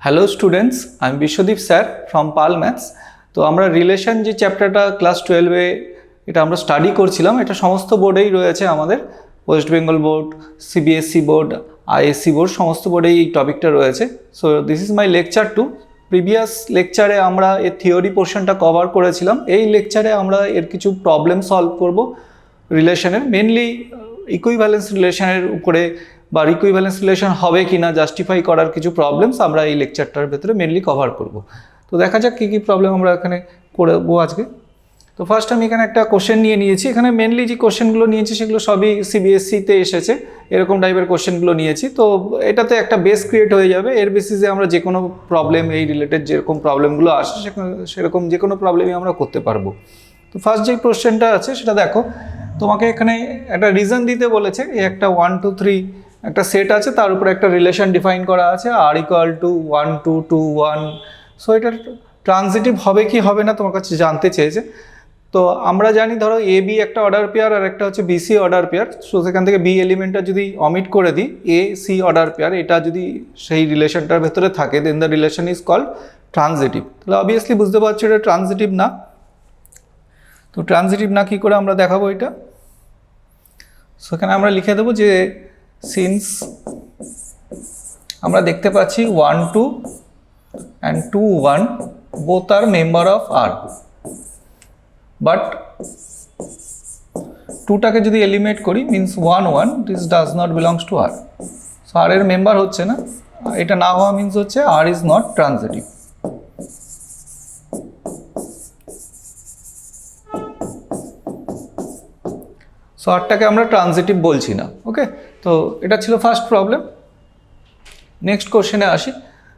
Hello students, আমি Biswadip sir from Pal maths. তো আমরা রিলেশন যে চ্যাপ্টারটা ক্লাস 12-এ এটা আমরা স্টাডি করছিলাম, এটা সমস্ত বোর্ডেই রয়েছে, আমাদের West Bengal board, CBSE board, ISC board, সমস্ত বোর্ডেই এই টপিকটা রয়েছে। So this is my lecture 2। Previous লেকচারে আমরা এর থিওরি পোর্শনটা কভার করেছিলাম। এই লেকচারে আমরা এর কিছু প্রবলেম সলভ করব রিলেশনের, মেনলি ইকুইভ্যালেন্স রিলেশনের উপরে, বা ইকুইভ্যালেন্স রিলেশন হবে কি না জাস্টিফাই করার কিছু প্রবলেমস আমরা এই লেকচারটার ভেতরে মেনলি কভার করব। তো দেখা যাক কী কী প্রবলেম আমরা এখানে করবো আজকে। তো ফার্স্ট আমি এখানে একটা কোশ্চেন নিয়ে নিয়েছি। এখানে মেনলি যে কোশ্চেনগুলো নিয়েছি সেগুলো সবই সিবিএসসিতে এসেছে, এরকম টাইপের কোশ্চেনগুলো নিয়েছি। তো এটাতে একটা বেস ক্রিয়েট হয়ে যাবে, এর বেসিসে আমরা যে কোনো প্রবলেম, এই রিলেটেড যেরকম প্রবলেমগুলো আসে সেরকম যে কোনো প্রবলেমই আমরা করতে পারবো। তো ফার্স্ট যে কোশ্চেনটা আছে সেটা দেখো, তোমাকে এখানে একটা রিজন দিতে বলেছে। এই একটা 1 2 3 একটা সেট আছে, তার উপরে একটা রিলেশন ডিফাইন করা আছে, আর ইকুয়াল টু 1 2 2 1। সো এটা ট্রানজিটিভ হবে কি হবে না তোমার কাছে জানতে চেয়েছে। তো আমরা জানি, ধরো এ বি একটা অর্ডার পেয়ার আর একটা হচ্ছে B C order pair. So সেখান থেকে বি এলিমেন্টটা যদি অমিট করে দিই, এ সি অর্ডার পেয়ার, এটা যদি সেই রিলেশনটার ভেতরে থাকে, then the relation is called transitive. তাহলে অবভিয়াসলি বুঝতে পারছো এটা ট্রানজিটিভ না। তো ট্রানজিটিভ না কী করে আমরা দেখাবো এটা? সেখানে আমরা লিখে দেবো যে সিন্স আমরা দেখতে পাচ্ছি 1 2 and 2 1 both are member of R, but 2টাকে যদি এলিমিনেট করি means 1 1 this does not belongs to R. So R এর মেম্বার হচ্ছে না, এটা না হওয়া মিন্স হচ্ছে R is not transitive. So আরটাকে আমরা ট্রানজিটিভ বলছি না। ওকে, তো এটা ছিল ফার্স্ট প্রবলেম। নেক্সট কোশ্চেনে আসি।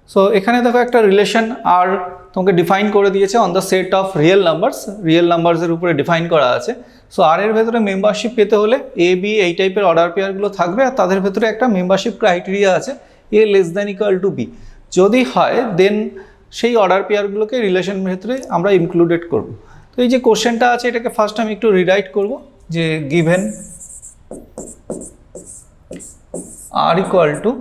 সো এখানে দেখো একটা রিলেশন আর তোমাকে ডিফাইন করে দিয়েছে on the set of real numbers, real নাম্বারসের উপরে ডিফাইন করা আছে। সো আর এর ভেতরে মেম্বারশিপ পেতে হলে এ বি এই টাইপের অর্ডার পেয়ারগুলো থাকবে, আর তাদের ভেতরে একটা মেম্বারশিপ ক্রাইটেরিয়া আছে, a less than equal to b. যদি হয় দেন সেই অর্ডার পেয়ারগুলোকে রিলেশনের ভেতরে আমরা ইনক্লুডেড করব। তো এই যে কোশ্চেনটা আছে এটাকে ফার্স্ট আমি একটু রিরাইট করব, যে given R equal to,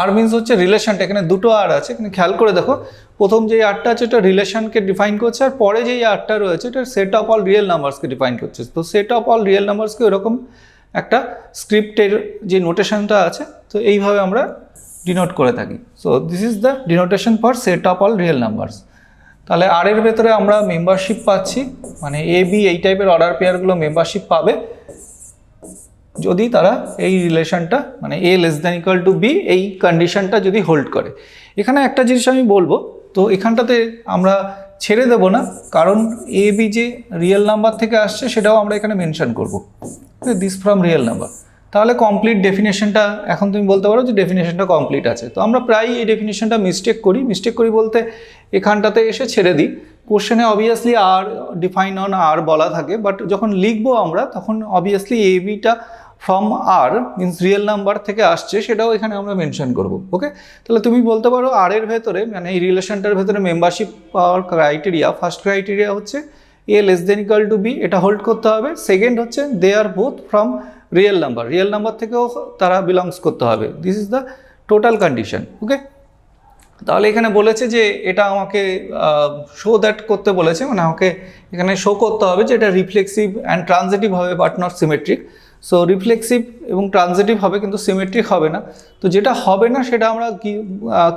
R means হচ্ছে রিলেশনটা, এখানে দুটো আর আছে, এখানে খেয়াল করে দেখো, প্রথম যেই আরটা আছে এটা রিলেশনকে ডিফাইন করছে, আর পরে যেই আরটা রয়েছে এটা সেট অফ অল রিয়েল নাম্বারসকে ডিফাইন করছে। তো সেট অফ অল রিয়েল নাম্বারসকে ওরকম একটা স্ক্রিপ্টের যে নোটেশনটা আছে, তো এইভাবে আমরা ডিনোট করে থাকি। So this is the ডিনোটেশন for set of all real numbers. তাহলে আর এর ভেতরে আমরা মেম্বারশিপ পাচ্ছি, মানে এ বি এই টাইপের অর্ডার পেয়ারগুলো মেম্বারশিপ পাবে যদি তারা এই রিলেশনটা, মানে a less than equal to b, এই কন্ডিশনটা যদি হোল্ড করে। এখানে একটা জিনিস আমি বলবো, তো এখানটাতে আমরা ছেড়ে দেব না, কারণ এ বি যে রিয়েল নাম্বার থেকে আসছে সেটাও আমরা এখানে মেনশন করবো, দিস ফ্রম রিয়েল নাম্বার। তাহলে কমপ্লিট ডেফিনেশনটা এখন তুমি বলতে পারো যে ডেফিনেশনটা কমপ্লিট আছে। তো আমরা প্রায় এই ডেফিনেশনটা মিস্টেক করি বলতে এখানটাতে এসে ছেড়ে দিই। কোশ্চেনে obviously R define on R বলা থাকে, বাট যখন লিখবো আমরা তখন obviously A beta from R means real number থেকে আসছে, সেটাও এখানে আমরা মেনশন করব। ওকে, তাহলে তুমি বলতে পারো আর এর ভেতরে, মানে এই রিলেশনটার ভেতরে মেম্বারশিপ পাওয়ার ক্রাইটেরিয়া, ফার্স্ট ক্রাইটেরিয়া হচ্ছে a less than equal to b, এটা হোল্ড করতে হবে। সেকেন্ড হচ্ছে they are both from real number থেকেও তারা বিলংস করতে হবে। This is the total condition. Okay, তাহলে এখানে বলেছে যে এটা আমাকে শো দ্যাট করতে বলেছে, মানে আমাকে এখানে শো করতে হবে যে এটা রিফ্লেক্সিভ অ্যান্ড ট্রানজিটিভ হবে but not symmetric. So reflexive এবং ট্রানজিটিভ হবে কিন্তু সিমেট্রিক হবে না। তো যেটা হবে না সেটা আমরা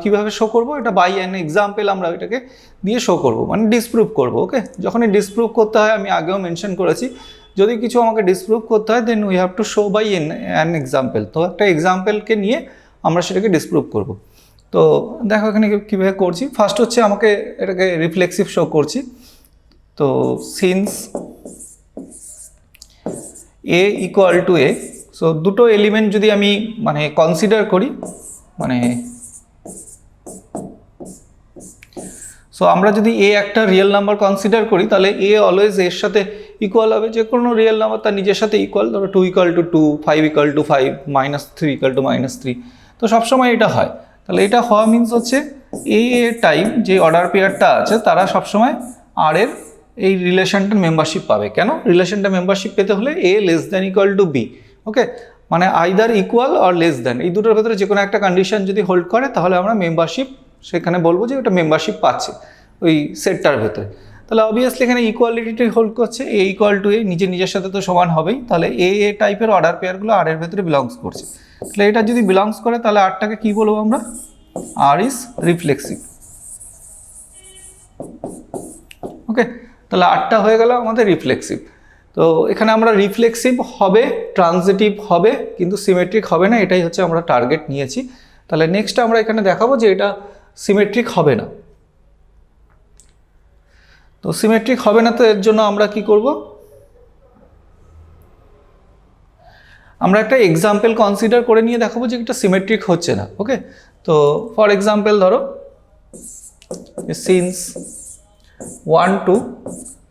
কীভাবে শো করব, এটা বাই অ্যান এক্সাম্পল আমরা এটাকে দিয়ে শো করব, মানে ডিসপ্রুভ করব। ওকে, যখনই ডিসপ্রুভ করতে হয়, আমি আগেও মেনশন করেছি, যদি কিছু আমাকে ডিসপ্রুভ করতে হয় then we have to show by an example. তো একটা এক্সাম্পলকে নিয়ে আমরা সেটাকে ডিসপ্রুভ করব। তো দেখো এখানে কীভাবে করছি। ফার্স্ট হচ্ছে আমাকে এটাকে রিফ্লেক্সিভ শো করছি। তো since A equal to A, so দুটো এলিমেন্ট যদি আমি মানে কনসিডার করি, মানে সো আমরা যদি এ একটা রিয়েল নাম্বার কনসিডার করি তাহলে এ অলওয়েজ এর সাথে ইকুয়াল হবে, যে কোনো রিয়েল নাম্বার তার নিজের সাথে ইকুয়াল। ধরো 2 equal to 2, 5 equal to 5, -3 equal to -3। তো সবসময় এটা হয়। তাহলে এটা হওয়া মিনস হচ্ছে এ টাইম যে অর্ডার পেয়ারটা আছে তারা সবসময় আর এর এই রিলেশনটার মেম্বারশিপ পাবে। কেন? রিলেশনটা মেম্বারশিপ পেতে হলে a less than equal to b. Okay, মানে either equal or less than, এই দুটোর ভেতরে যে কোনো একটা কন্ডিশন যদি হোল্ড করে তাহলে আমরা মেম্বারশিপ সেখানে বলবো যে ওটা মেম্বারশিপ পাচ্ছে ওই সেটটার ভেতরে। তাহলে অবভিয়াসলি এখানে ইকুয়ালিটিটাই হোল্ড করছে, এ ইকুয়াল টু এ, নিজের সাথে তো সমান হবেই, তাহলে এ টাইপের অর্ডার পেয়ারগুলো আর এর ভেতরে বিলংস করছে। তাহলে এটা যদি বিলংস করে তাহলে আরটাকে কি বলবো আমরা, আর ইজ রিফ্লেক্সিভ। ওকে, তাহলে আরটা হয়ে গেল আমাদের রিফ্লেক্সিভ। তো এখানে আমরা রিফ্লেক্সিভ হবে, ট্রানজিটিভ হবে, কিন্তু সিমেট্রিক হবে না, এটাই হচ্ছে আমরা টার্গেট নিয়েছি। তাহলে নেক্সট আমরা এখানে দেখাবো যে এটা সিমেট্রিক হবে না। তো সিমেট্রিক হবে না, তো এর জন্য আমরা কি করব, আমরা একটা এক্সাম্পল কনসিডার করে নিয়ে দেখাবো যে এটা সিমেট্রিক হচ্ছে না। ওকে, তো ফর এক্সাম্পল ধরো সিন্স 1 2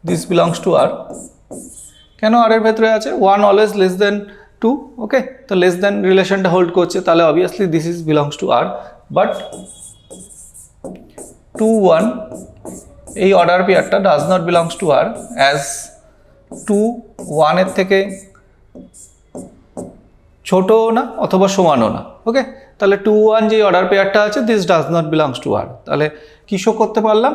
দিস বিলংস টু আর, কেন আর এর ভেতরে আছে 1 অলওয়েজ লেস দেন 2। ওকে, তো লেস দেন রিলেশনটা হোল্ড করছে, তাহলে obviously this is belongs to R. But 2 1 এই অর্ডার পেয়ারটা does not belongs to R, as 2 1 এর থেকে ছোটও না অথবা সমানও না। ওকে, তাহলে 2 1 যে অর্ডার পেয়ারটা আছে this does not belongs to R, তাহলে কি শো করতে পারলাম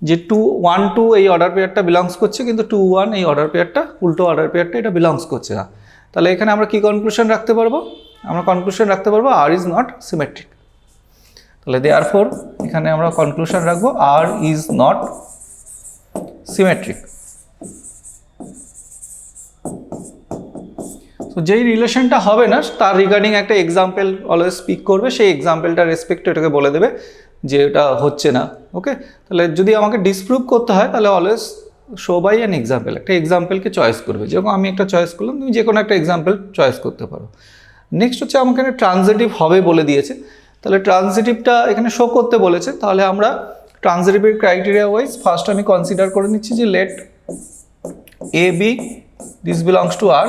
যে 2 1 2 এই অর্ডার পেয়ারটা বিলংস করছে, কিন্তু 2 1 এই অর্ডার পেয়ারটা, উল্টো অর্ডার পেয়ারটা এটা বিলংস করছে না। তাহলে এখানে আমরা কি কনক্লুশন রাখতে পারবো, আমরা কনক্লুশন রাখতে পারবো আর ইজ নট সিমেট্রিক। তাহলে দেয়ারফর এখানে আমরা কনক্লুশন রাখবো আর ইজ নট সিমেট্রিক। তো যেই রিলেশনটা হবে না তার রিগার্ডিং একটা এক্সাম্পল অলওয়েজ স্পিক করবে, সেই এক্সাম্পলটা রেসপেক্ট এটাকে বলে দেবে যে এটা হচ্ছে না। ওকে, তাহলে যদি আমাকে ডিসপ্রুভ করতে হয় তাহলে always show by an example, একটা এক্সাম্পলকে চয়েস করবে। যেরকম আমি একটা চয়েস করলাম, তুমি যে কোনো একটা এক্সাম্পল চয়েস করতে পারো। নেক্সট হচ্ছে আমাকে এখানে ট্রানজিটিভ হবে বলে দিয়েছে, তাহলে ট্রানজিটিভটা এখানে শো করতে বলেছে। তাহলে আমরা ট্রানজিটিভের ক্রাইটেরিয়া ওয়াইজ ফার্স্ট আমি কনসিডার করে নিচ্ছি যে let A B this belongs to R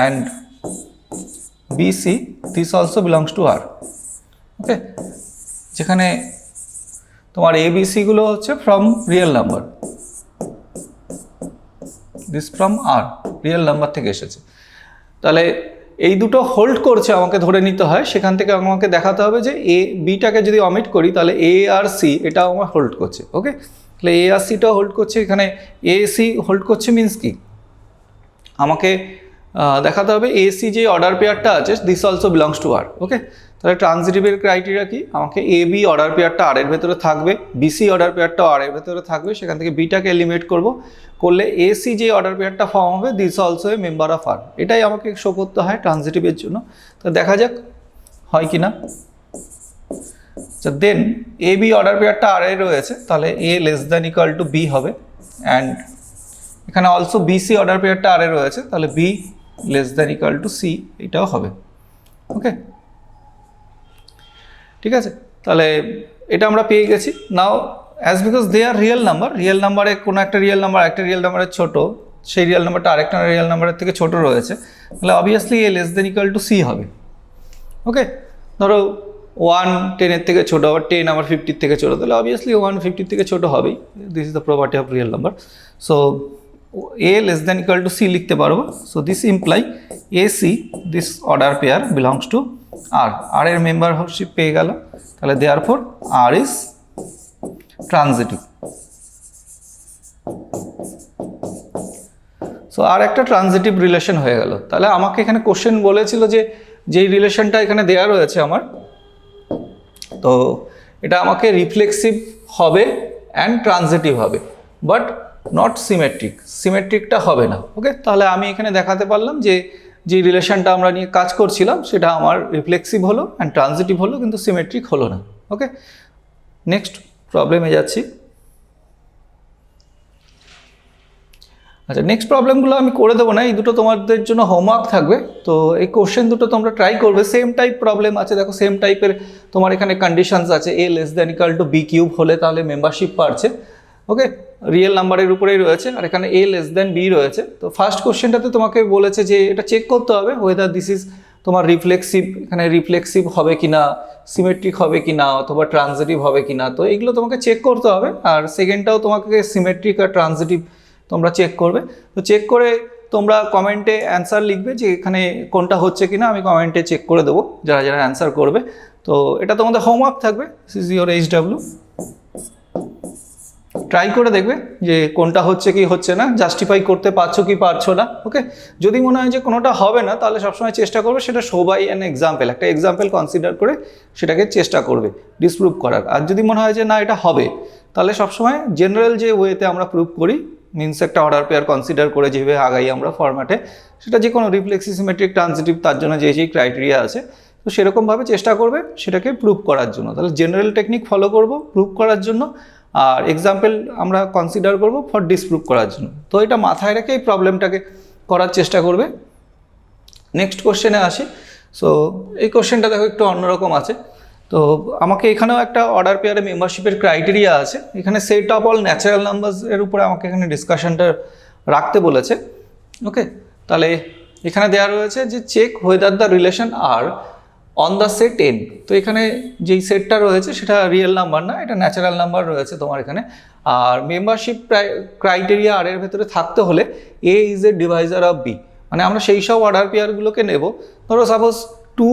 and BC this also belongs to R. Okay, যেখানে তোমার ABC গুলো হচ্ছে from real number, this from R, real number থেকে এসেছে। তাহলে এই দুটো হোল্ড করছে আমাকে ধরে নিতে হয়, সেখান থেকে আমাকে দেখাতে হবে যে এ বিটাকে যদি অমিট করি তাহলে এ আর সি এটাও আমার হোল্ড করছে। ওকে, তাহলে এ আর সিটাও হোল্ড করছে, এখানে এ সি হোল্ড করছে মিনস কি, আমাকে দেখাতে হবে এসি যে অর্ডার পেয়ারটা আছে দিস অলসো বিলংস টু আর। ওকে, তাহলে ট্রানজিটিভের ক্রাইটেরিয়া কি, আমাকে এ বি অর্ডার পেয়ারটা আর এর ভেতরে থাকবে, বিসি অর্ডার পেয়ারটা আর এর ভেতরে থাকবে, সেখান থেকে বিটাকে এলিমিনেট করব, করলে এসি যে অর্ডার পেয়ারটা ফর্ম হবে this also a member of R, এটাই আমাকে শো করতে হয় ট্রানজিটিভের জন্য। তো দেখা যাক হয় কি না। দেন এ বি অর্ডার পেয়ারটা আর এ রয়েছে, তাহলে a less than equal to b হবে, অ্যান্ড এখানে অলসো বিসি অর্ডার পেয়ারটা আর এ রয়েছে, তাহলে b less than equal to c এটাও হবে। ওকে, ঠিক আছে, তাহলে এটা আমরা পেয়ে গেছি। Now as because they are real number, real নাম্বারে কোনো একটা রিয়েল নাম্বার একটা রিয়েল নাম্বারের ছোট, সেই রিয়েল নাম্বারটা আরেকটা রিয়েল নাম্বারের থেকে ছোট রয়েছে, তাহলে obviously A less than equal to C হবে। ওকে, ধরো 1 10-এর থেকে ছোটো, আবার 10 আবার 50-র থেকে ছোটো, তাহলে অবভিয়াসলি 1 50-র থেকে ছোটো হবেই, this is the property of real number. So a less than equal to c লিখতে পারবো। So this imply ac this order pair belongs to r, r এর মেম্বারশিপ পেয়ে গেল, তাহলে therefore r is transitive. So R একটা transitive relation হয়ে গেল। তাহলে আমাকে এখানে কোশ্চেন বলেছিল যে যেই রিলেশনটা এখানে দেওয়া রয়েছে আমার, তো এটা আমাকে রিফ্লেক্সিভ হবে অ্যান্ড ট্রানজিটিভ হবে, বাট নট সিমেট্রিক, সিমেট্রিকটা হবে না। ওকে, তাহলে আমি এখানে দেখাতে পারলাম যে যে রিলেশনটা আমরা নিয়ে কাজ করছিলাম সেটা আমার রিফ্লেক্সিভ হলো অ্যান্ড ট্রানজিটিভ হলো, কিন্তু সিমেট্রিক হলো না। ওকে, নেক্সট প্রবলেমে যাচ্ছি। আচ্ছা, নেক্সট প্রবলেমগুলো আমি করে দেবো না, এই দুটো তোমাদের জন্য হোমওয়ার্ক থাকবে। তো এই কোশ্চেন দুটো তোমরা ট্রাই করবে, সেম টাইপ প্রবলেম আছে, দেখো সেম টাইপের তোমার এখানে কন্ডিশনস আছে, a less than equal to b cube হলে তাহলে মেম্বারশিপ পাচ্ছে। ওকে, রিয়েল নাম্বারের উপরেই রয়েছে, আর এখানে এ লেস দ্যান বি রয়েছে। তো ফার্স্ট কোশ্চেনটাতে তোমাকে বলেছে যে এটা চেক করতে হবে ওয়েদার দিস ইজ তোমার রিফ্লেক্সিভ, এখানে রিফ্লেক্সিভ হবে কি না, সিমেট্রিক হবে কি না, অথবা ট্রানজিটিভ হবে কি না, তো এগুলো তোমাকে চেক করতে হবে। আর সেকেন্ডটাও তোমাকে সিমেট্রিক আর ট্রানজিটিভ তোমরা চেক করবে। তো চেক করে তোমরা কমেন্টে অ্যান্সার লিখবে যে এখানে কোনটা হচ্ছে কিনা, আমি কমেন্টে চেক করে দেবো যারা যারা অ্যান্সার করবে। তো এটা তোমাদের হোমওয়ার্ক থাকবে, this is your HW। Try করে দেখবে যে কোনটা হচ্ছে কি হচ্ছে না, জাস্টিফাই করতে পারছো কি পারছো না। ওকে, যদি মনে হয় যে কোনোটা হবে না তাহলে সবসময় চেষ্টা করবে সেটা শো বাই অ্যান এক্সাম্পল, একটা এক্সাম্পল কনসিডার করে সেটাকে চেষ্টা করবে ডিসপ্রুভ করার। আর যদি মনে হয় যে না এটা হবে, তাহলে সবসময় জেনারেল যে ওয়েতে আমরা প্রুভ করি, মিনস একটা অর্ডার পেয়ার কনসিডার করে যেভাবে আগাই আমরা ফরম্যাটে, সেটা যে কোনো রিফ্লেক্সিভ, সিমেট্রিক, ট্রানজিটিভ, তার জন্য যে যেই ক্রাইটেরিয়া আছে, তো সেরকমভাবে চেষ্টা করবে সেটাকে প্রুভ করার জন্য। তাহলে জেনারেল টেকনিক ফলো করব প্রুভ করার জন্য, আর এক্সাম্পল আমরা কনসিডার করব ফর ডিসপ্রুভ করার জন্য। তো এটা মাথায় রেখে এই প্রবলেমটাকে করার চেষ্টা করবে। নেক্সট কোশ্চেনে আসি। সো এই কোশ্চেনটা দেখো একটু অন্যরকম আছে। তো আমাকে এখানেও একটা অর্ডার পেয়ারে মেম্বারশিপের ক্রাইটেরিয়া আছে, এখানে set of all natural numbers এর উপরে আমাকে এখানে ডিসকাশনটা রাখতে বলেছে। ওকে, তাহলে এখানে দেওয়া রয়েছে যে check whether the relation R on the set N. তো এখানে যেই সেটটা রয়েছে সেটা রিয়েল নাম্বার না, এটা ন্যাচারাল নাম্বার রয়েছে তোমার এখানে। আর মেম্বারশিপ ক্রাইটেরিয়া আর এর ভেতরে থাকতে হলে a is a divisor of b, মানে আমরা সেই সব অর্ডার পেয়ারগুলোকে নেব। ধরো সাপোজ 2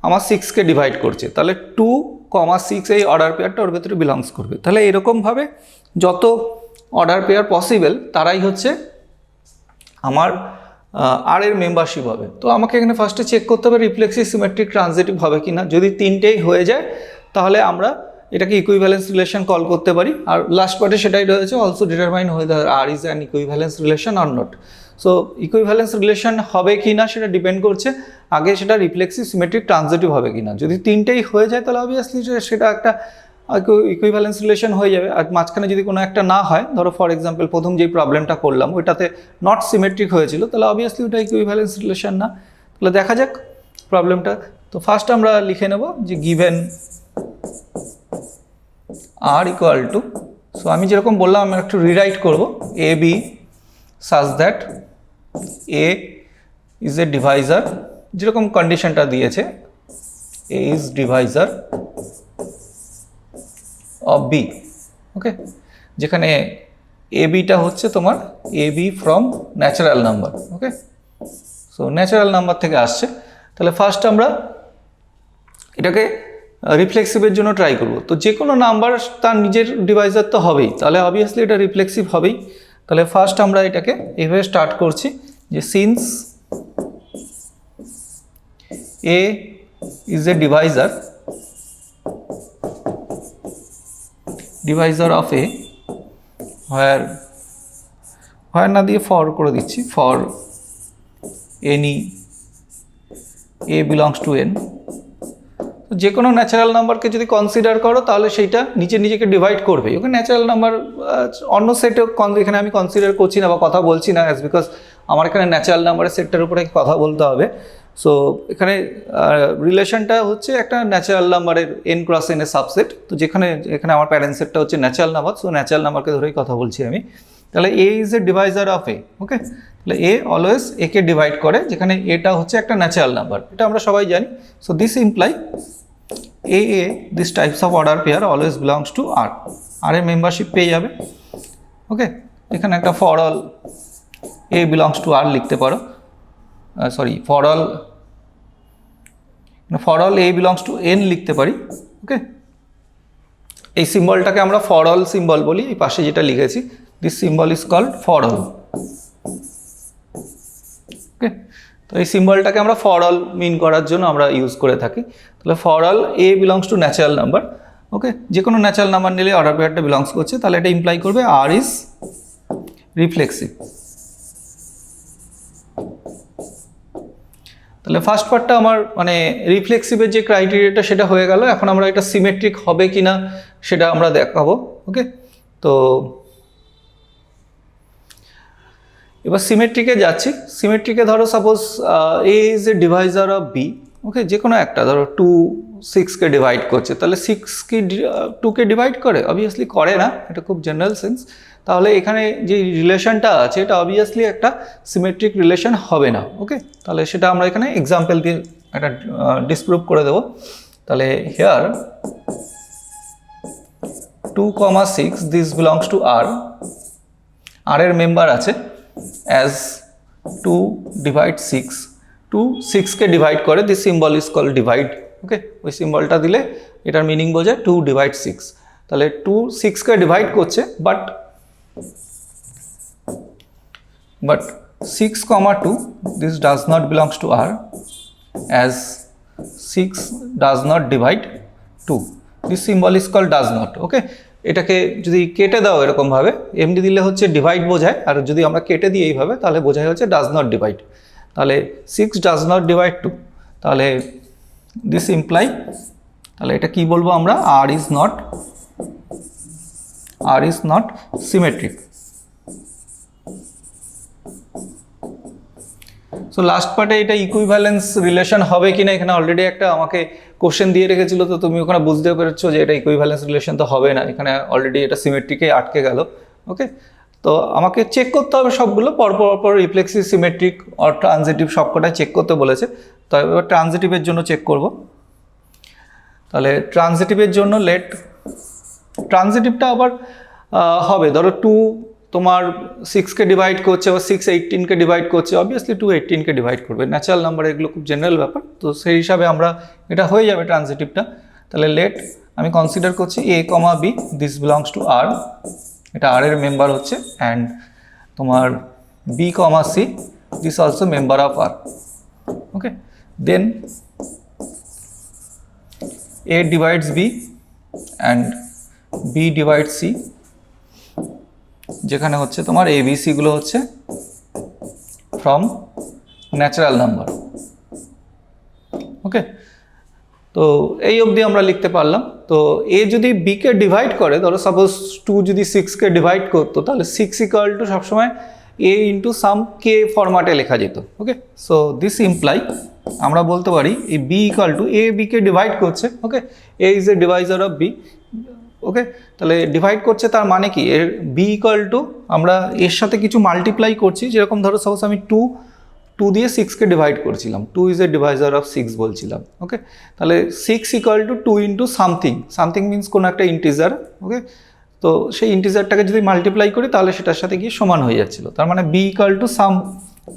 আমার 6কে ডিভাইড করছে, তাহলে 2,6 এই অর্ডার পেয়ারটা ওর ভেতরে বিলংস করবে। তাহলে এরকমভাবে যত অর্ডার পেয়ার পসিবল তারাই হচ্ছে আমার আর এর মেম্বারশিপ হবে। তো আমাকে এখানে ফার্স্টে চেক করতে হবে রিফ্লেক্সিভ, সিমেট্রিক, ট্রানজিটিভ হবে কি না। যদি তিনটেই হয়ে যায় তাহলে আমরা এটাকে ইকুইভ্যালেন্স রিলেশন কল করতে পারি। আর লাস্ট পার্টে সেটাই রয়েছে, also determine whether R is an equivalence relation or not. So equivalence relation হবে কি না সেটা ডিপেন্ড করছে আগে সেটা রিফ্লেক্সিভ, সিমেট্রিক, ট্রানজিটিভ হবে কি না। যদি তিনটেই হয়ে যায় তাহলে অবভিয়াসলি সেটা একটা ইকুইভ্যালেন্স রিলেশন হয়ে যাবে। আর মাঝখানে যদি কোনো একটা না হয়, ধরো ফর এক্সাম্পল প্রথম যেই প্রবলেমটা করলাম ওইটাতে নট সিমেট্রিক হয়েছিল, তাহলে অবভিয়াসলি ওটা ইকুইভ্যালেন্স রিলেশন না। তাহলে দেখা যাক প্রবলেমটা। তো ফার্স্ট আমরা লিখে নেব যে given R equal to, so আমি যেরকম বললাম আমি একটু রিরাইট করব, a b such that a is a divisor, যেরকম কন্ডিশনটা দিয়েছে a is divisor of b. Okay, যেখানে এ বিটা হচ্ছে তোমার a b from natural number. Okay, so natural number থেকে আসছে। তাহলে ফার্স্ট আমরা এটাকে রিফ্লেক্সিভের জন্য ট্রাই করব। তো যে কোনো নাম্বার তার নিজের ডিভাইজার তো হবেই, তাহলে অবভিয়াসলি এটা রিফ্লেক্সিভ হবেই। তাহলে ফার্স্ট আমরা এটাকে এইভাবে স্টার্ট করছি যে since a is a divisor of a, where না দিয়ে ফর করে দিচ্ছি, for any a belongs to N. যে কোনো ন্যাচারাল নাম্বারকে যদি কনসিডার করো তাহলে সেইটা নিজেকে ডিভাইড করবে। ওকে, ন্যাচারাল নাম্বার অন্য সেটে এখানে আমি কনসিডার করছি না বা কথা বলছি না, অ্যাজ বিকজ আমার এখানে ন্যাচারাল নাম্বারের সেটটার উপরে কথা বলতে হবে। সো এখানে রিলেশনটা হচ্ছে একটা ন্যাচারাল নাম্বারের n ক্রস n এর সাবসেট। তো এখানে আমার প্যারেন্ট সেটটা হচ্ছে ন্যাচারাল নাম্বার, সো ন্যাচারাল নাম্বারকে ধরেই কথা বলছি আমি। তাহলে এ ইজ এ ডিভাইজার অফ এ। ওকে, তাহলে এ অলওয়েজ একে ডিভাইড করে, যেখানে এটা হচ্ছে একটা ন্যাচারাল নাম্বার, এটা আমরা সবাই জানি। So this imply a this types of order pair always belongs to R, R এর মেম্বারশিপ পেয়ে যাবে। ওকে, এখানে একটা for all a belongs to R লিখতে পারো, sorry for all a belongs to N লিখতে পারি। ওকে, এই সিম্বলটাকে আমরা ফর অল সিম্বল বলি, এই পাশে যেটা লিখেছি this symbol is called for all. Okay, তো এই সিম্বলটাকে আমরা ফর অল মিন করার জন্য আমরা ইউজ করে থাকি। তাহলে for all a belongs to natural number. Okay, যে কোনো ন্যাচারাল নাম্বার নিলে অর্ডার পেয়ারটা বিলংস করছে, তাহলে এটা ইমপ্লাই করবে আর ইজ রিফ্লেক্সিভ। তাহলে ফার্স্ট পার্টটা আমার মানে রিফ্লেক্সিভের যে ক্রাইটেরিয়াটা সেটা হয়ে গেল। এখন আমরা এটা সিমেট্রিক হবে কি না সেটা আমরা দেখাবো। ওকে, তো এবার সিমেট্রিকে যাচ্ছি। সিমেট্রিকে ধরো suppose a is a divisor of b. Okay, যে কোনো একটা ধরো 2 6কে ডিভাইড করছে, তাহলে 6 কি 2কে ডিভাইড করে? অবভিয়াসলি করে না, এটা খুব জেনারেল সেন্স। তাহলে এখানে যে রিলেশনটা আছে এটা অবভিয়াসলি একটা সিমেট্রিক রিলেশন হবে না। ওকে, তাহলে সেটা আমরা এখানে এক্সাম্পল দিয়ে একটা ডিসপ্রুভ করে দেবো। তাহলে here 2,6 this belongs to R, R এর মেম্বার আছে অ্যাজ 2 ডিভাইড 6, 2 6কে ডিভাইড করে, this symbol is called divide. Okay, ওই সিম্বলটা দিলে এটার মিনিং বোঝায় 2 ডিভাইড 6। তাহলে 2 6কে ডিভাইড করছে, but 6, 2 this does not belongs to R, as 6 does not divide 2. This symbol is called does not. ওকে, এটাকে যদি কেটে দাও এরকম ভাবে, এমনি দিলে হচ্ছে ডিভাইড বোঝায়, আর যদি আমরা কেটে দিই এইভাবে তাহলে বোঝায় হচ্ছে ডাজ নট ডিভাইড। তাহলে 6 ডাজ নট ডিভাইড 2, তাহলে দিস ইমপ্লাই, তাহলে এটা কি বলবো আমরা, R is not symmetric. So last পার্টে এটা ইকুইভ্যালেন্স রিলেশন হবে কিনা, এখানে অলরেডি একটা আমাকে কোশ্চেন দিয়ে রেখেছিল, তো তুমি ওখানে বুঝতে পেরেছো যে এটা ইকুইভ্যালেন্স রিলেশন তো হবে না, এখানে অলরেডি এটা সিমেট্রিকে আটকে গেল। ওকে, তো আমাকে চেক করতে হবে সবগুলো পরপর, রিফ্লেক্সিভ, সিমেট্রিক আর ট্রানজিটিভ সবকটাই চেক করতে বলেছে। তো এবার ট্রানজিটিভের জন্য চেক করব। তাহলে ট্রানজিটিভের জন্য ট্রানজিটিভটা আবার হবে, ধরো 2 তোমার 6কে ডিভাইড করছে, বা 6 18কে ডিভাইড করছে, অবভিয়াসলি 2 18কে ডিভাইড করবে, ন্যাচারাল নাম্বার, এগুলো খুব জেনারেল ব্যাপার। তো সেই হিসাবে আমরা এটা হয়ে যাবে ট্রানজিটিভটা। তাহলে আমি কনসিডার করছি A, B, this belongs to R, এটা R এর মেম্বার হচ্ছে, অ্যান্ড তোমার B, C, this also member of R। Okay, then A divides B and B divides C, যেখানে হচ্ছে তোমার ABC গুলো হচ্ছে ফ্রম ন্যাচারাল নাম্বার। ওকে, তো এই অবধি আমরা লিখতে পারলাম। তো A যদি B কে ডিভাইড করে, ধরো সাপোজ 2 যদি 6কে ডিভাইড করতো, তাহলে 6 ইকুয়াল টু সবসময় A ইন্টু সাম K ফরম্যাটে লেখা যেত। ওকে, সো দিস ইমপ্লাই আমরা বলতে পারি এই B equal to A B K divide করছে। ওকে, A is a divisor of B। ওকে, তাহলে ডিভাইড করছে, তার মানে কি, এর B ইকুয়াল টু আমরা এর সাথে কিছু মাল্টিপ্লাই করছি, যেরকম ধরো সাপোজ আমি 2 দিয়ে 6কে ডিভাইড করছিলাম, 2 ইজ এ ডিভাইজার অফ 6 বলছিলাম। ওকে, তাহলে 6 equal to 2 into something means কোনো একটা ইন্টিজার। ওকে, তো সেই ইন্টিজারটাকে যদি মাল্টিপ্লাই করি তাহলে সেটার সাথে গিয়ে সমান হয়ে যাচ্ছিল, তার মানে B ইকুয়াল টু সাম,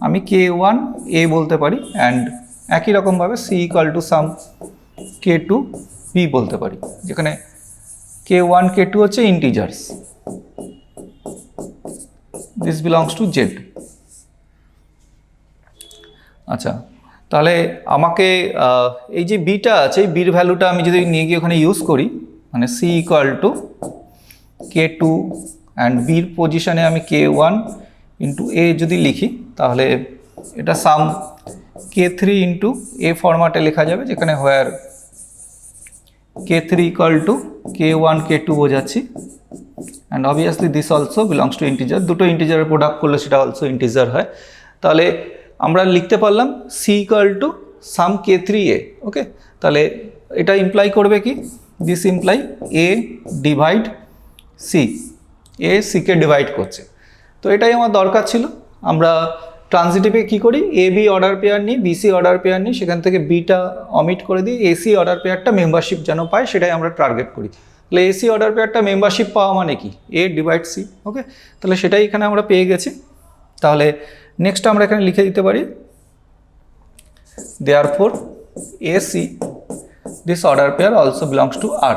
আমি K1 A বলতে পারি, অ্যান্ড একই রকমভাবে C equal to some K2 B বলতে পারি, যেখানে K1 K2 হচ্ছে integers. This belongs two Z। আচ্ছা, তাহলে আমাকে এই যে বিটা আছে, এই বির ভ্যালুটা আমি যদি নিয়ে গিয়ে ওখানে ইউজ করি, মানে C equal to K2 and বির পজিশনে আমি K1 ইন্টু A যদি লিখি, তাহলে এটা সাম K3 ইন্টু A ফরম্যাটে লেখা যাবে, যেখানে হোয়ার K3 equal to K1 K2 বোঝাচ্ছি, and obviously this also belongs two integer, দুটো ইন্টিজারের প্রোডাক্ট করলে সেটা অলসো ইন্টিজার হয়। তাহলে আমরা লিখতে পারলাম C equal to some K3A। ওকে, তাহলে এটা ইমপ্লাই করবে কি, this imply A divide C, A C K divide করছে। তো এটাই আমার দরকার ছিল। আমরা ট্রানজিটিভে কী করি, AB অর্ডার পেয়ার নিই, BC অর্ডার পেয়ার নিই, সেখান থেকে Bটা অমিট করে দিই, AC অর্ডার পেয়ারটা মেম্বারশিপ যেন পায় সেটাই আমরা টার্গেট করি। তাহলে AC অর্ডার পেয়ারটা মেম্বারশিপ পাওয়া মানে কি, A ডিভাইড C। ওকে, তাহলে সেটাই এখানে আমরা পেয়ে গেছি। তাহলে নেক্সট আমরা এখানে লিখে দিতে পারি, therefore AC this order pair also belongs to R।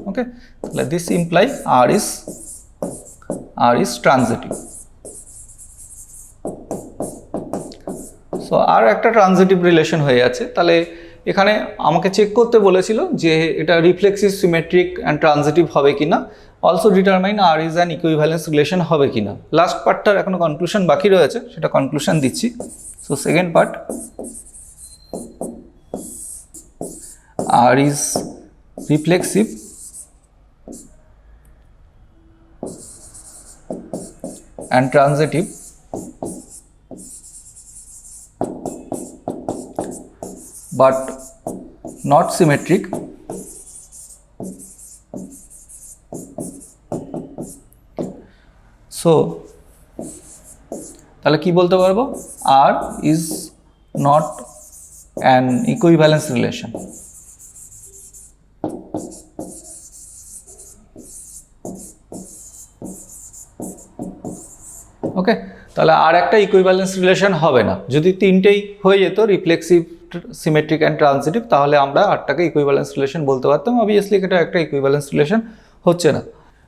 Okay, তাহলে this imply R is transitive. So R একটা ট্রানজিটিভ রিলেশন হয়ে আছে। তাহলে এখানে আমাকে চেক করতে বলেছিল যে এটা রিফ্লেক্সিভ, সিমেট্রিক অ্যান্ড ট্রানজিটিভ হবে কিনা, also determine R is an equivalence relation হবে কিনা। লাস্ট পার্টটার এখনো কনক্লুশন বাকি রয়েছে, সেটা কনক্লুশন দিচ্ছি। So second part, R is reflexive and transitive but not symmetric so তাহলে কি বলতে পারবো, R is not an equivalence relation। ওকে, তাহলে আর একটা ইকুইভ্যালেন্স রিলেশন হবে না। যদি তিনটেই হয়ে যেত রিফ্লেক্সিভ, সিমেট্রিক অ্যান্ড ট্রানজিটিভ, তাহলে আমরা আটটাকে ইকুইভ্যালেন্স রিলেশন বলতে পারতাম। অবভিয়াসলি এটা একটা ইকুইভ্যালেন্স রিলেশন হচ্ছে না।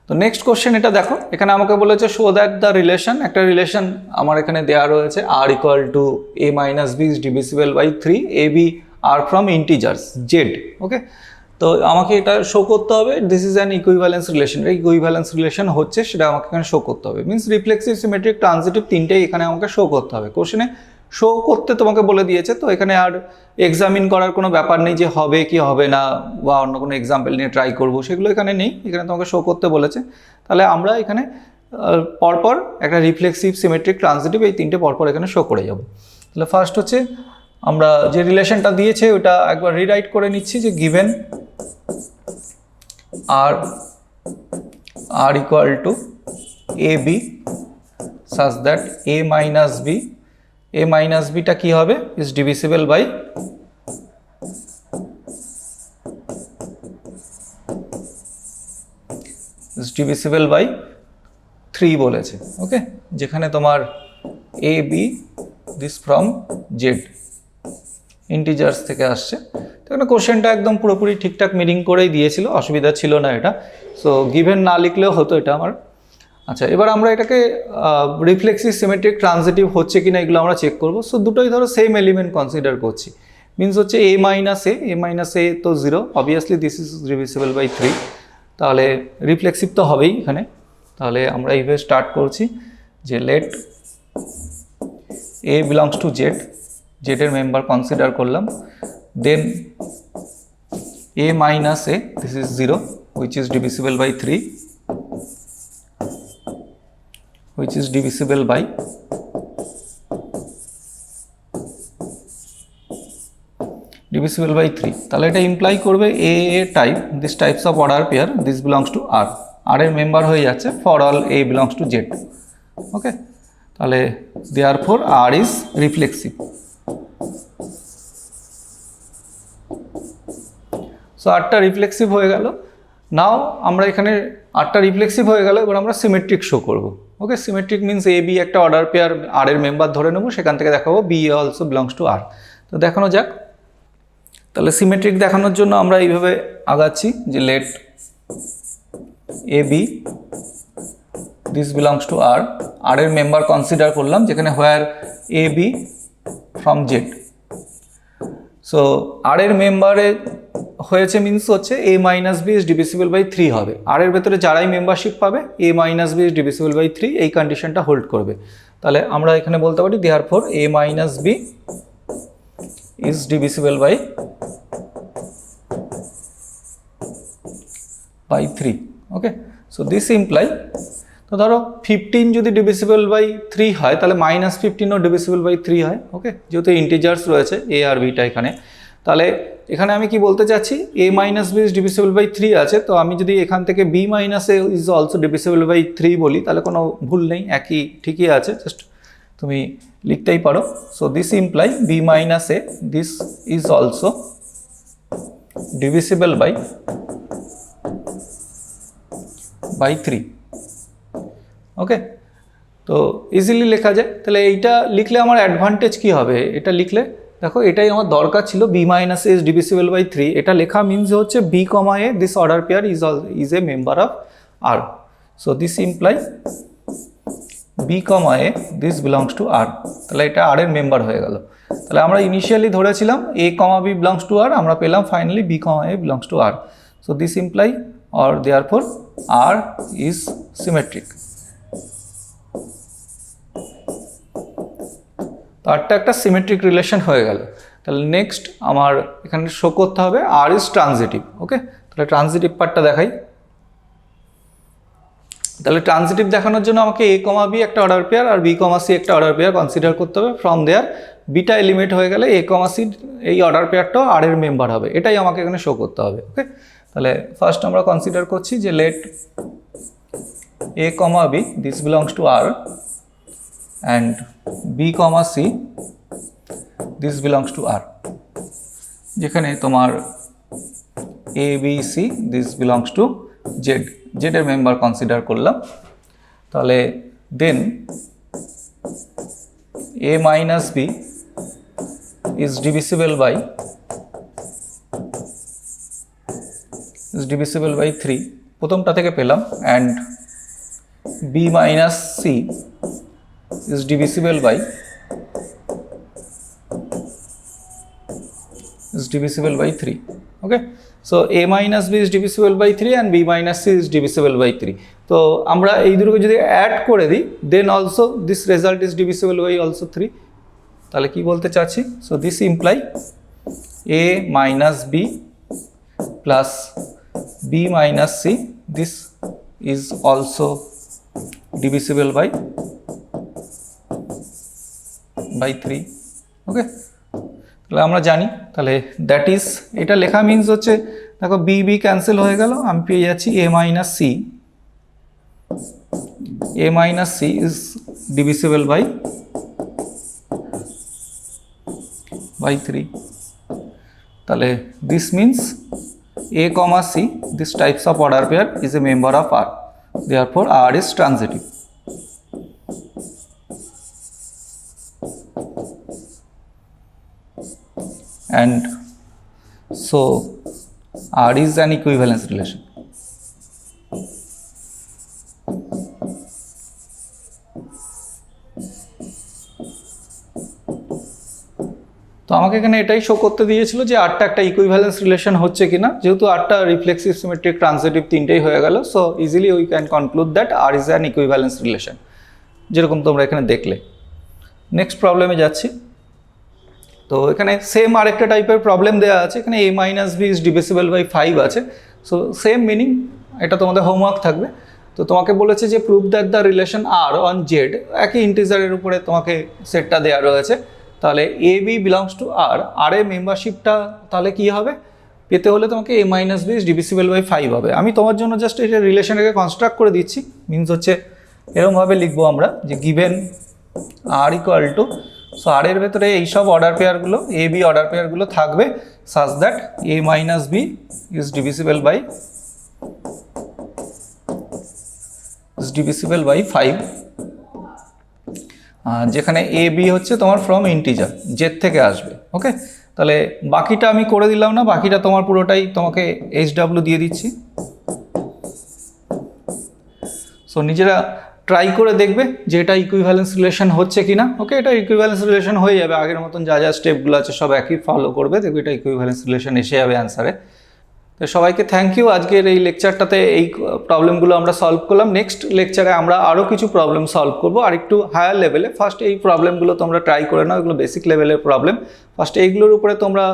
তো নেক্সট কোশ্চেন এটা দেখো, এখানে আমাকে বলেছে শো দ্যাট দ্য রিলেশন, একটা রিলেশন আমার এখানে দেওয়া রয়েছে R equal to a minus b is divisible by 3 a b are from integers Z. Okay, তো আমাকে এটা শো করতে হবে this is an equivalence relation. এই ইকুইভ্যালেন্স রিলেশন হচ্ছে সেটা আমাকে এখানে শো করতে হবে। মিনস রিফ্লেক্সিভ, সিমেট্রিক, ট্রানজিটিভ তিনটেই এখানে আমাকে শো করতে হবে। কোশ্চেনে শো করতে তোমাকে বলে দিয়েছে, তো এখানে আর এক্সামিন করার কোনো ব্যাপার নেই যে হবে কি হবে না বা অন্য কোনো এক্সাম্পল নিয়ে ট্রাই করবো, সেগুলো এখানে নেই। এখানে তোমাকে শো করতে বলেছে। তাহলে আমরা এখানে পরপর একটা রিফ্লেক্সিভ, সিমেট্রিক, ট্রানজিটিভ এই তিনটে পরপর এখানে শো করে যাব। তাহলে ফার্স্ট হচ্ছে আমরা যে রিলেশনটা দিয়েছে ওটা একবার রিরাইট করে নিচ্ছি যে given R equal to a b such that a minus b, a minus বিটা কী হবে is divisible by divisible by 3 বলেছে। ওকে, যেখানে তোমার a B this from Z integers থেকে আসছে। তো এখানে কোশ্চেনটা একদম পুরোপুরি ঠিকঠাক মিনিং করেই দিয়েছিল, অসুবিধা ছিল না এটা। সো গিভেন না লিখলেও হতো এটা আমার। আচ্ছা, এবার আমরা এটাকে রিফ্লেক্সিভ, সিমেট্রিক, ট্রানজিটিভ হচ্ছে কিনা এগুলো আমরা চেক করবো। সো দুটোই ধরো সেম এলিমেন্ট কনসিডার করছি। মিনস হচ্ছে এ মাইনাস এ তো 0, obviously this is divisible by 3, তাহলে রিফ্লেক্সিভ তো হবেই এখানে। তাহলে আমরা এইভাবে স্টার্ট করছি যে let a belongs to Z, জেডের মেম্বার কনসিডার করলাম। Then a minus a this is 0 which is divisible by 3, which is divisible by divisible by 3। তাহলে এটা ইমপ্লাই করবে a type, this types of order pair, this belongs to R, R এর member হয়ে যাচ্ছে for all a belongs to Z. Okay, তাহলে therefore R is reflexive. So আরটা reflexive হয়ে গেল। নাও আমরা এখানে আরটা রিফ্লেক্সিভ হয়ে গেল, এবার আমরা সিমেট্রিক শো করব। ওকে, সিমেট্রিক মিনস এ বি একটা অর্ডার পেয়ার আর এর মেম্বার ধরে নেবো, সেখান থেকে দেখাবো বি অলসো বিলংস টু আর। তো দেখানো যাক। তাহলে সিমেট্রিক দেখানোর জন্য আমরা এইভাবে আগাচ্ছি যে let A B this belongs to R, R এর মেম্বার কনসিডার করলাম যেখানে where a b from Z. So R এর মেম্বারে হয়েছে মিনস হচ্ছে a minus b is divisible by 3 হবে। আর এর ভেতরে যারাই মেম্বারশিপ পাবে a minus b is divisible by 3 এই কন্ডিশনটা হোল্ড করবে। তাহলে আমরা এখানে বলতে পারি therefore a minus b is divisible by 3। Okay, so this imply, তো ধরো 15 যদি ডিভিসিবল বাই 3 হয় তাহলে -15ও ডিভিসিবল বাই 3 হয়। ওকে, যেহেতু ইন্টিজার্স রয়েছে এ আর বিটা এখানে, তাহলে এখানে আমি কি বলতে চাচ্ছি a minus b is divisible by 3 আছে, তো আমি যদি এখান থেকে b minus a is also divisible by 3 বলি তাহলে কোনো ভুল নেই, একই ঠিকই আছে, জাস্ট তুমি লিখতেই পারো। So this imply b minus a this is also divisible by 3। Okay, তো ইজিলি লেখা যায়। তাহলে এইটা লিখলে আমার অ্যাডভান্টেজ কি হবে? এটা লিখলে দেখো এটাই আমার দরকার ছিল, b minus a is divisible by 3। এটা লেখা মিনস হচ্ছে b comma a this order pair is a member of R. So this imply b comma a this belongs to R. তাহলে এটা আর এর মেম্বার হয়ে গেল। তাহলে আমরা ইনিশিয়ালি ধরেছিলাম A comma B belongs to R, আমরা পেলাম finally B comma A belongs to R. So this imply or therefore R is symmetric। তো আরটা একটা সিমেট্রিক রিলেশন হয়ে গেল। তাহলে নেক্সট আমার এখানে শো করতে হবে আর ইজ ট্রানজিটিভ। ওকে, তাহলে ট্রানজিটিভ পার্টটা দেখাই। তাহলে ট্রানজিটিভ দেখানোর জন্য আমাকে এ কমা বি একটা অর্ডার পেয়ার আর বি কমা সি একটা অর্ডার পেয়ার কনসিডার করতে হবে। ফ্রম দেয়ার বিটা এলিমেন্ট হয়ে গেলে এ কমা সি এই অর্ডার পেয়ারটাও আর এর মেম্বার হবে, এটাই আমাকে এখানে শো করতে হবে। ওকে, তাহলে ফার্স্ট আমরা কনসিডার করছি যে let a comma b this belongs to R and b comma c this belongs to R, যেখানে তোমার a b c this belongs to Z, জেডের মেম্বার কনসিডার করলাম। তাহলে দেন a minus b is divisible by 3 প্রথমটা থেকে পেলাম, and b minus c is divisible by 3. Okay, so a minus b is divisible by 3 and b minus c is divisible by 3. তো আমরা এই দুটোকে যদি অ্যাড করে দিই, then also this result is divisible by also 3. তাহলে কি বলতে চাচ্ছি? So this imply a minus b plus b minus c, this is also divisible by 3. ওকে, তাহলে আমরা জানি, তাহলে দ্যাট ইজ, এটা লেখা মিনস হচ্ছে দেখো বি বি ক্যান্সেল হয়ে গেল, আমি পেয়ে যাচ্ছি a minus c is divisible by 3. তাহলে this means a comma c, this types of order pair is a member of R, therefore R is transitive. And so R is an equivalence relation. তো আমাকে এখানে এটাই show করতে দিয়েছিল যে আরটা একটা ইকুইভ্যালেন্স রিলেশন হচ্ছে কিনা, যেহেতু আরটা রিফ্লেক্সিভ, সিমেট্রিক, ট্রান্সিটিভ তিনটেই হয়ে গেল, so easily we can conclude that R is an equivalence relation, যেরকম তোমরা এখানে দেখলে। নেক্সট প্রবলেমে যাচ্ছি। তো এখানে সেম আরেকটা টাইপের প্রবলেম দেওয়া আছে, এখানে a minus b is divisible by 5 আছে, সো সেম মিনিং, এটা তোমাদের হোমওয়ার্ক থাকবে। তো তোমাকে বলেছে যে prove that the relation R on Z, একই ইন্টিজারের উপরে তোমাকে সেটটা দেওয়া রয়েছে, তাহলে A B belongs to R, R এর মেম্বারশিপটা তাহলে কী হবে পেতে হলে তোমাকে a minus b is divisible by 5 হবে। আমি তোমার জন্য জাস্ট এটা রিলেশনটাকে কনস্ট্রাক্ট করে দিচ্ছি, মিনস হচ্ছে এরকমভাবে লিখবো আমরা যে given R equal to, so R এর ভেতরে এইসব অর্ডার পেয়ারগুলো, এ বি অর্ডার পেয়ারগুলো থাকবে such that a minus b is divisible by 5, যেখানে এ বি হচ্ছে তোমার ফ্রম ইন্টিজার, জেড থেকে আসবে। ওকে, তাহলে বাকিটা আমি করে দিলাম না, বাকিটা তোমার পুরোটাই তোমাকে HW দিয়ে দিচ্ছি। সো নিজেরা ট্রাই করে দেখবে যে এটা ইকুইভ্যালেন্স রিলেশন হচ্ছে কিনা। ওকে, এটা ইকুইভ্যালেন্স রিলেশন হয়ে যাবে, আগের মতন যা যা স্টেপগুলো আছে সব একই ফলো করবে, দেখবে এটা ইকুইভ্যালেন্স রিলেশন এসে যাবে অ্যান্সারে। তো সবাইকে থ্যাংক ইউ। আজকের এই লেকচারটাতে এই প্রবলেমগুলো আমরা সলভ করলাম। নেক্সট লেকচারে আমরা আরও কিছু প্রবলেম সলভ করবো আর একটু হায়ার লেভেলে। ফার্স্ট এই প্রবলেমগুলো তোমরা ট্রাই করে নাও, এগুলো বেসিক লেভেলের প্রবলেম। ফার্স্ট এইগুলোর উপরে তোমরা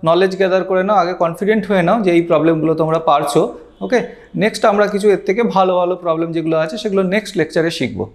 নলেজ গ্যাদার করে নাও, আগে কনফিডেন্ট হয়ে নাও যে এই প্রবলেমগুলো তোমরা পারছো। ওকে, নেক্সট আমরা কিছু এর থেকে ভালো ভালো প্রবলেম যেগুলো আছে সেগুলো নেক্সট লেকচারে শিখবো।